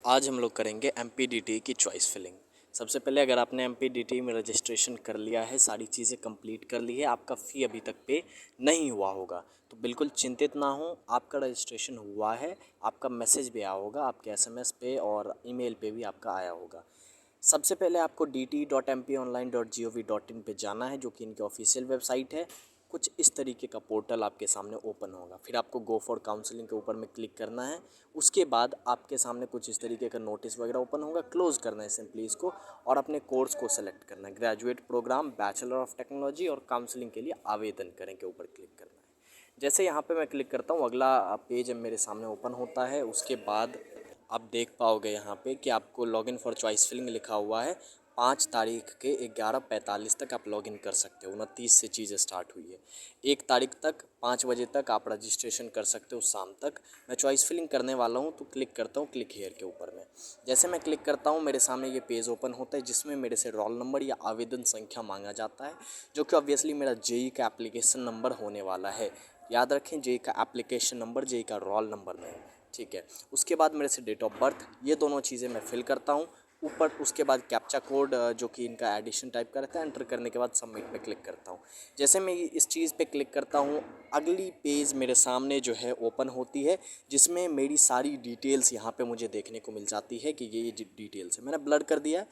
आज हम लोग करेंगे एमपीडीटी की चॉइस फिलिंग। सबसे पहले अगर आपने एमपीडीटी में रजिस्ट्रेशन कर लिया है, सारी चीज़ें कंप्लीट कर ली है, आपका फ़ी अभी तक पे नहीं हुआ होगा तो बिल्कुल चिंतित ना हो। आपका रजिस्ट्रेशन हुआ है, आपका मैसेज भी आया होगा, आपके एसएमएस पे और ईमेल पे भी आपका आया होगा। सबसे पहले आपको dt.mponline.gov.in पे जाना है, जो कि इनकी ऑफिशियल वेबसाइट है। कुछ इस तरीके का पोर्टल आपके सामने ओपन होगा। फिर आपको गो फॉर काउंसलिंग के ऊपर में क्लिक करना है। उसके बाद आपके सामने कुछ इस तरीके का नोटिस वगैरह ओपन होगा, क्लोज़ करना है सिंपली इसको और अपने कोर्स को सेलेक्ट करना है। Graduate program, bachelor of technology और काउंसलिंग के लिए आवेदन करें के ऊपर क्लिक करना है। जैसे यहाँ पे मैं क्लिक करता हूँ, अगला पेज मेरे सामने ओपन होता है। उसके बाद आप देख पाओगे यहाँ पे कि आपको लॉगिन फॉर चॉइस फिलिंग लिखा हुआ है। 5 तारीख के 11:45 तक आप लॉगिन कर सकते हो। 29 से चीज़ें स्टार्ट हुई है। 1 तारीख तक 5 बजे तक आप रजिस्ट्रेशन कर सकते हो शाम तक। मैं चॉइस फिलिंग करने वाला हूँ तो क्लिक करता हूँ क्लिक हेयर के ऊपर में। जैसे मैं क्लिक करता हूँ, मेरे सामने ये पेज ओपन होता है जिसमें मेरे से रोल नंबर या आवेदन संख्या मांगा जाता है, जो कि ऑब्वियसली मेरा जेई का एप्लीकेशन नंबर होने वाला है। याद रखें, जेई का एप्लीकेशन नंबर, जेई का रोल नंबर नहीं, ठीक है। उसके बाद मेरे से डेट ऑफ बर्थ, ये दोनों चीज़ें मैं फिल करता हूँ ऊपर। उसके बाद कैप्चा कोड जो कि इनका एडिशन टाइप का रहता है, एंटर करने के बाद सबमिट पे क्लिक करता हूँ। जैसे मैं इस चीज़ पे क्लिक करता हूँ, अगली पेज मेरे सामने जो है ओपन होती है, जिसमें मेरी सारी डिटेल्स यहाँ पे मुझे देखने को मिल जाती है कि ये डिटेल्स है। मैंने ब्लर कर दिया है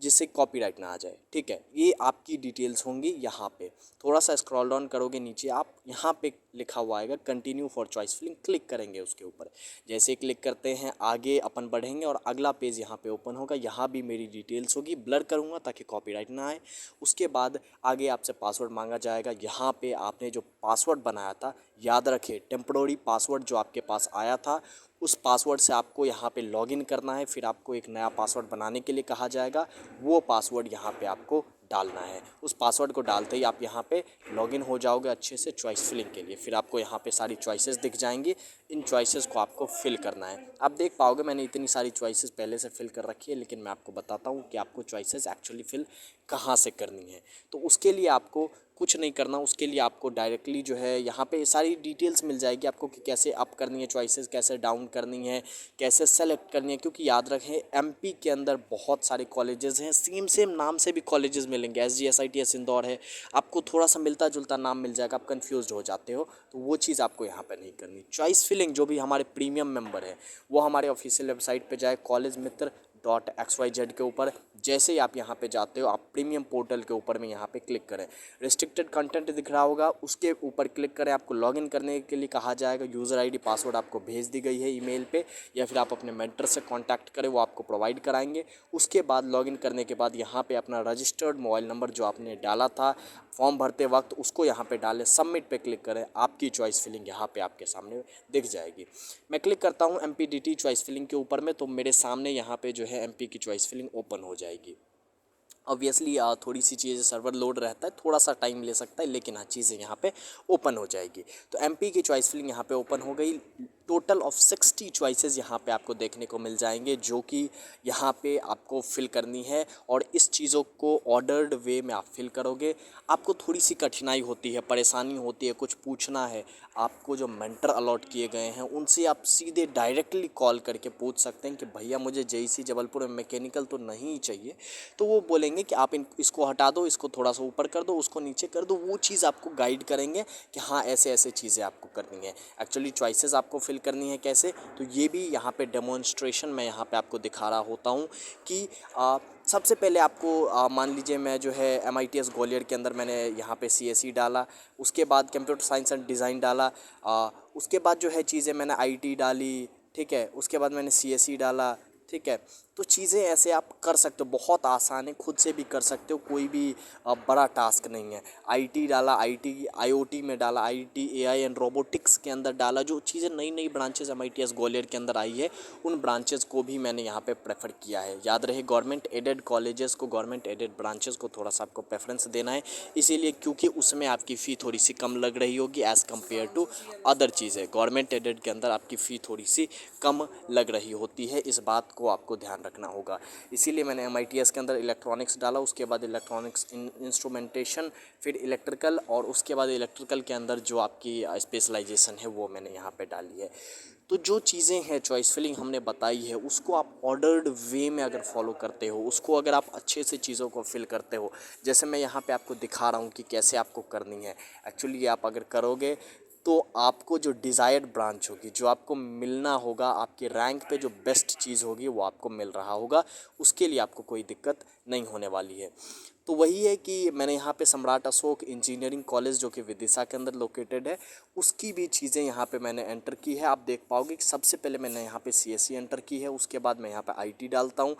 जिससे कॉपीराइट ना आ जाए, ठीक है। ये आपकी डिटेल्स होंगी। यहाँ पे थोड़ा सा स्क्रॉल डाउन करोगे नीचे, आप यहाँ पे लिखा हुआ आएगा continue for choice filling, click करेंगे उसके ऊपर। जैसे क्लिक करते हैं आगे अपन बढ़ेंगे और अगला पेज यहाँ पे ओपन होगा। यहाँ भी मेरी डिटेल्स होगी, ब्लर करूँगा ताकि कॉपीराइट ना आए। उसके बाद आगे आपसे पासवर्ड मांगा जाएगा। यहाँ पे आपने जो पासवर्ड बनाया था, याद रखें टेम्पररी पासवर्ड जो आपके पास आया था, उस पासवर्ड से आपको यहाँ पे लॉगिन करना है। फिर आपको एक नया पासवर्ड बनाने के लिए कहा जाएगा, वो पासवर्ड यहाँ पे आपको डालना है। उस पासवर्ड को डालते ही आप यहाँ पे लॉगिन हो जाओगे अच्छे से चॉइस फिलिंग के लिए। फिर आपको यहाँ पे सारी चॉइसेस दिख जाएंगी। इन चॉइसेस को आपको फिल करना है। आप देख पाओगे मैंने इतनी सारी चॉइसेस पहले से फिल कर रखी है, लेकिन मैं आपको बताता हूँ कि आपको चॉइसेस एक्चुअली फिल कहाँ से करनी है। तो उसके लिए आपको कुछ नहीं करना। उसके लिए आपको डायरेक्टली जो है यहाँ पे सारी डिटेल्स मिल जाएगी आपको कि कैसे अप करनी है चॉइसेस, कैसे डाउन करनी है, कैसे सेलेक्ट करनी है। क्योंकि याद रखें, एमपी के अंदर बहुत सारे कॉलेजेस हैं, सेम नाम से भी कॉलेजेस मिलेंगे। SGSITS इंदौर है, आपको थोड़ा सा मिलता जुलता नाम मिल जाएगा, आप कन्फ्यूज हो जाते हो, तो वो चीज़ आपको यहाँ पर नहीं करनी। चॉइस फिलिंग जो भी हमारे प्रीमियम मेंबर है वो हमारे ऑफिशियल वेबसाइट पर जाए, collegemiत्र.xyz के ऊपर। जैसे ही आप यहाँ पे जाते हो, आप प्रीमियम पोर्टल के ऊपर में यहाँ पे क्लिक करें, रिस्ट्रिक्टेड कंटेंट दिख रहा होगा, उसके ऊपर क्लिक करें। आपको लॉगिन करने के लिए कहा जाएगा, यूज़र आईडी पासवर्ड आपको भेज दी गई है ईमेल पे, या फिर आप अपने मेंटर से कांटेक्ट करें, वो आपको प्रोवाइड कराएंगे। उसके बाद लॉगिन करने के बाद यहाँ पे अपना रजिस्टर्ड मोबाइल नंबर जो आपने डाला था फॉर्म भरते वक्त, उसको यहाँ पे डालें, सबमिट पे क्लिक करें। आपकी चॉइस फिलिंग यहाँ पे आपके सामने दिख जाएगी। मैं क्लिक करता हूँ MPDT चॉइस फिलिंग के ऊपर में, तो मेरे सामने यहाँ पे जो है MP की चॉइस फिलिंग ओपन हो जाएगी। ऑब्वियसली थोड़ी सी चीज़ें सर्वर लोड रहता है, थोड़ा सा टाइम ले सकता है, लेकिन हाँ चीज़ें यहाँ पे ओपन हो जाएगी। तो MP की चॉइस फिलिंग यहाँ पे ओपन हो गई। टोटल ऑफ 60 चॉइसेस यहाँ पे आपको देखने को मिल जाएंगे, जो कि यहाँ पे आपको फिल करनी है। और इस चीज़ों को ऑर्डर्ड वे में आप फिल करोगे। आपको थोड़ी सी कठिनाई होती है, परेशानी होती है, कुछ पूछना है, आपको जो मेंटर अलॉट किए गए हैं उनसे आप सीधे डायरेक्टली कॉल करके पूछ सकते हैं कि भैया मुझे JEC जबलपुर में मैकेनिकल तो नहीं चाहिए। तो वो बोलेंगे कि आप इसको हटा दो, इसको थोड़ा सा ऊपर कर दो, उसको नीचे कर दो। वो चीज़ आपको गाइड करेंगे कि हाँ ऐसे ऐसे चीज़ें आपको करनी है। एक्चुअली चॉइसेस आपको फिल करनी है कैसे, तो ये भी यहाँ पे डेमोन्स्ट्रेशन मैं यहाँ पे आपको दिखा रहा होता हूँ कि सबसे पहले आपको मान लीजिए मैं जो है MITS ग्वालियर के अंदर मैंने यहाँ पे CSE डाला। उसके बाद कंप्यूटर साइंस एंड डिज़ाइन डाला। उसके बाद जो है चीज़ें मैंने IT डाली, ठीक है। उसके बाद मैंने CSE डाला, ठीक है। तो चीज़ें ऐसे आप कर सकते हो, बहुत आसान है, खुद से भी कर सकते हो, कोई भी बड़ा टास्क नहीं है। IT डाला, IT IoT में डाला, IT AI एंड रोबोटिक्स के अंदर डाला। जो चीज़ें नई नई ब्रांचेस MITS ग्वालियर के अंदर आई है, उन ब्रांचेस को भी मैंने यहाँ पे प्रेफर किया है। याद रहे, गवर्नमेंट एडेड कॉलेजेस को, गवर्नमेंट एडेड ब्रांचेस को थोड़ा सा आपको प्रेफरेंस देना है, इसीलिए क्योंकि उसमें आपकी फ़ी थोड़ी सी कम लग रही होगी एज़ कम्पेयर टू अदर चीज़ें। गवर्नमेंट एडेड के अंदर आपकी फ़ी थोड़ी सी कम लग रही होती है, इस बात को आपको ध्यान रखना होगा। इसीलिए मैंने MITS के अंदर इलेक्ट्रॉनिक्स डाला, उसके बाद इलेक्ट्रॉनिक्स इंस्ट्रूमेंटेशन, फिर इलेक्ट्रिकल, और उसके बाद इलेक्ट्रिकल के अंदर जो आपकी स्पेशलाइजेशन है वो मैंने यहाँ पे डाली है। तो जो चीज़ें हैं चॉइस फिलिंग हमने बताई है उसको आप ऑर्डर्ड वे में अगर फॉलो करते हो, उसको अगर आप अच्छे से चीज़ों को फिल करते हो, जैसे मैं यहाँ पे आपको दिखा रहा हूँ कि कैसे आपको करनी है। एक्चुअली ये आप अगर करोगे तो आपको जो डिज़ायर्ड ब्रांच होगी, जो आपको मिलना होगा, आपके रैंक पे जो बेस्ट चीज़ होगी वो आपको मिल रहा होगा, उसके लिए आपको कोई दिक्कत नहीं होने वाली है। तो वही है कि मैंने यहाँ पे सम्राट अशोक इंजीनियरिंग कॉलेज जो कि विदिशा के अंदर लोकेटेड है, उसकी भी चीज़ें यहाँ पे मैंने एंटर की है। आप देख पाओगे कि सबसे पहले मैंने यहाँ पे सीएससी एंटर की है, उसके बाद मैं यहाँ पे आईटी डालता हूँ।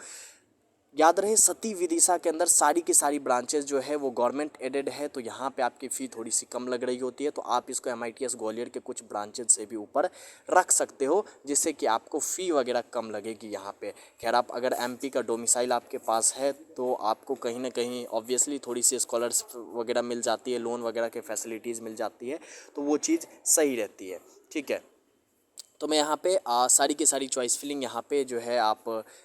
याद रहे सती विदिशा के अंदर सारी की सारी ब्रांचेस जो है वो गवर्नमेंट एडेड है, तो यहाँ पे आपकी फ़ी थोड़ी सी कम लग रही होती है, तो आप इसको एमआईटीएस ग्वालियर के कुछ ब्रांचेस से भी ऊपर रख सकते हो, जिससे कि आपको फ़ी वगैरह कम लगेगी यहाँ पे। खैर आप अगर एमपी का डोमिसाइल आपके पास है तो आपको कहीं ना कहीं ऑब्वियसली थोड़ी सी स्कॉलरशिप वगैरह मिल जाती है, लोन वगैरह के फैसिलिटीज़ मिल जाती है, तो वो चीज़ सही रहती है। ठीक है, तो मैं यहाँ पे सारी की सारी चॉइस फिलिंग यहाँ पे जो है आप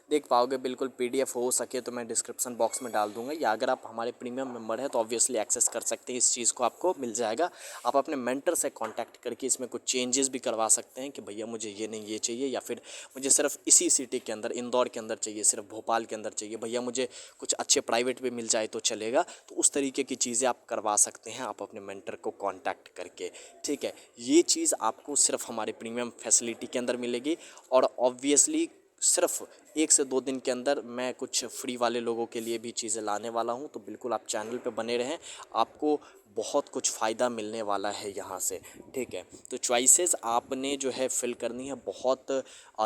देख पाओगे। बिल्कुल पीडीएफ हो सके तो मैं डिस्क्रिप्शन बॉक्स में डाल दूंगा, या अगर आप हमारे प्रीमियम मेंबर हैं तो ऑब्वियसली एक्सेस कर सकते हैं, इस चीज़ को आपको मिल जाएगा। आप अपने मेंटर से कांटेक्ट करके इसमें कुछ चेंजेस भी करवा सकते हैं कि भैया मुझे ये नहीं ये चाहिए, या फिर मुझे सिर्फ इसी सिटी के अंदर इंदौर के अंदर चाहिए, सिर्फ भोपाल के अंदर चाहिए, भैया मुझे कुछ अच्छे प्राइवेट भी मिल जाए तो चलेगा। तो उस तरीके की चीज़ें आप करवा सकते हैं आप अपने मेंटर को कॉन्टैक्ट करके। ठीक है, ये चीज़ आपको सिर्फ हमारे प्रीमियम फैसिलिटी के अंदर मिलेगी, और ऑब्वियसली सिर्फ 1 से 2 दिन के अंदर मैं कुछ फ्री वाले लोगों के लिए भी चीज़ें लाने वाला हूं, तो बिल्कुल आप चैनल पे बने रहें, आपको बहुत कुछ फ़ायदा मिलने वाला है यहाँ से। ठीक है, तो चॉइसेस आपने जो है फिल करनी है बहुत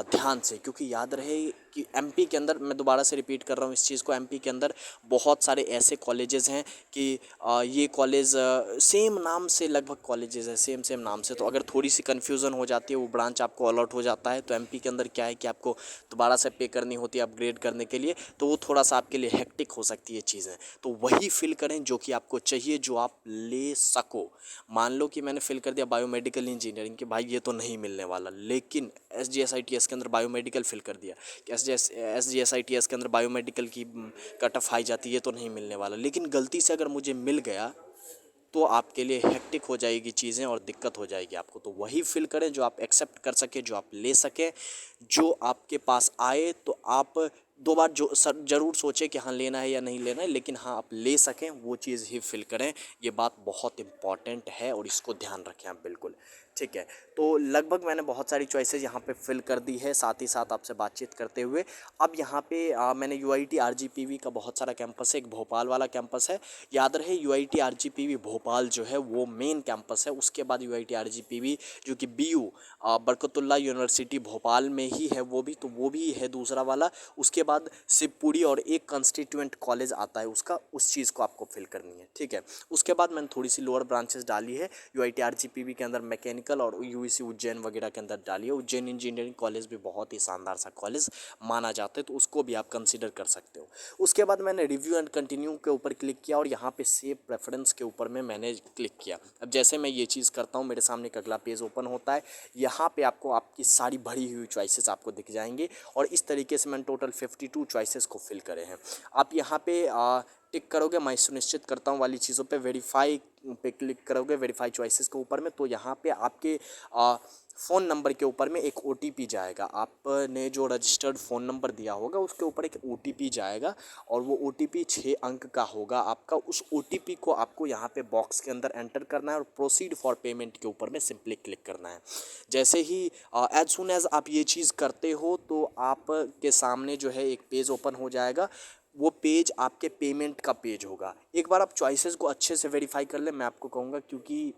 ध्यान से, क्योंकि याद रहे कि एमपी के अंदर, मैं दोबारा से रिपीट कर रहा हूँ इस चीज़ को, एमपी के अंदर बहुत सारे ऐसे कॉलेजेस हैं कि ये कॉलेज सेम नाम से, लगभग कॉलेजेस है सेम सेम नाम से, तो अगर थोड़ी सी कन्फ्यूज़न हो जाती है, वो ब्रांच आपको अलॉट हो जाता है, तो एमपी के अंदर क्या है कि आपको दोबारा से पे करनी होती है अपग्रेड करने के लिए, तो वो थोड़ा सा आपके लिए हेक्टिक हो सकती है चीज़ें। तो वही फिल करें जो कि आपको चाहिए, जो आप ले सको। मान लो कि मैंने फिल कर दिया बायोमेडिकल इंजीनियरिंग कि भाई ये तो नहीं मिलने वाला, लेकिन SGSITS के अंदर बायोमेडिकल फिल कर दिया कि SGSITS के अंदर बायोमेडिकल की कट ऑफ हाई जाती है, ये तो नहीं मिलने वाला, लेकिन गलती से अगर मुझे मिल गया तो आपके लिए हेक्टिक हो जाएगी चीज़ें और दिक्कत हो जाएगी आपको। तो वही फिल करें जो आप एक्सेप्ट कर सकें, जो आप ले सकें, जो आपके पास आए, तो आप 2 बार जो ज़रूर सोचें कि हाँ लेना है या नहीं लेना है, लेकिन हाँ आप ले सकें वो चीज़ ही फिल करें। ये बात बहुत इंपॉर्टेंट है और इसको ध्यान रखें आप बिल्कुल। ठीक है, तो लगभग मैंने बहुत सारी चॉइसेस यहाँ पे फिल कर दी है, साथ ही साथ आपसे बातचीत करते हुए। अब यहाँ पे मैंने UIT RGPV का बहुत सारा कैंपस है, एक भोपाल वाला कैंपस है। याद रहे UIT RGPV भोपाल जो है वो मेन कैंपस है, उसके बाद UIT RGPV जो कि BU बरकतुल्ला यूनिवर्सिटी भोपाल में ही है, वो भी है दूसरा वाला। उसके बाद शिवपुरी और एक कंस्टिट्यूएंट कॉलेज आता है उसका, उस चीज़ को आपको फिल करनी है। ठीक है, उसके बाद मैंने थोड़ी सी लोअर ब्रांचेस डाली है, UIT RGPV के अंदर मैकेनिकल और UEC उज्जैन वगैरह के अंदर डाली है। उज्जैन इंजीनियरिंग कॉलेज भी बहुत ही शानदार सा कॉलेज माना जाता है, तो उसको भी आप कंसिडर कर सकते हो। उसके बाद मैंने रिव्यू एंड कंटिन्यू के ऊपर क्लिक किया और यहाँ पे सेव प्रेफरेंस के ऊपर में मैंने क्लिक किया। अब जैसे मैं ये चीज़ करता हूँ, मेरे सामने एक अगला पेज ओपन होता है, यहाँ पे आपको आपकी सारी भरी हुई चॉइसेस आपको दिख जाएंगी, और इस तरीके से मैंने टोटल 52 चॉइसेस को फिल करे हैं। आप यहाँ पे टिक करोगे मैं सुनिश्चित करता हूँ वाली चीज़ों पे, वेरीफाई पे क्लिक करोगे, वेरीफाई चॉइसेस के ऊपर में, तो यहाँ पे आपके फ़ोन नंबर के ऊपर में एक OTP जाएगा। आपने जो रजिस्टर्ड फ़ोन नंबर दिया होगा उसके ऊपर एक OTP जाएगा, और वो OTP 6 अंक का होगा आपका। उस OTP को आपको यहाँ पे बॉक्स के अंदर एंटर करना है और प्रोसीड फॉर पेमेंट के ऊपर में सिंपली क्लिक करना है। जैसे ही एज सुन एज आप ये चीज़ करते हो तो आपके सामने जो है एक पेज ओपन हो जाएगा। वो पेज आपके पेमेंट का पेज होगा। एक बार आप चॉइसेस को अच्छे से वेरीफाई कर लें, मैं आपको कहूँगा, क्योंकि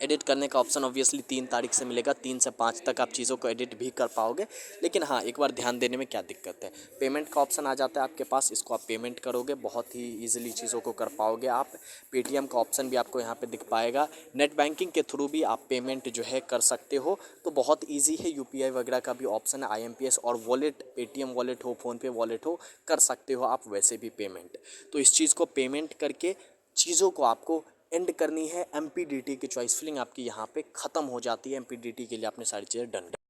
एडिट करने का ऑप्शन ऑब्वियसली 3 तारीख से मिलेगा, 3 से 5 तक आप चीज़ों को एडिट भी कर पाओगे। लेकिन हाँ, एक बार ध्यान देने में क्या दिक्कत है, पेमेंट का ऑप्शन आ जाता है आपके पास, इसको आप पेमेंट करोगे, बहुत ही ईजिली चीज़ों को कर पाओगे आप। पेटीएम का ऑप्शन भी आपको यहाँ पे दिख पाएगा, नेट बैंकिंग के थ्रू भी आप पेमेंट जो है कर सकते हो, तो बहुत ईजी है। UPI वगैरह का भी ऑप्शन है, IMPS और वॉलेट, पेटीएम वॉलेट हो, फ़ोनपे वॉलेट हो, कर सकते हो आप वैसे भी पेमेंट। तो इस चीज़ को पेमेंट करके चीज़ों को आपको एंड करनी है। MPDT की चॉइस फिलिंग आपकी यहाँ पे ख़त्म हो जाती है। MPDT के लिए आपने सारी चीज़ें डन कर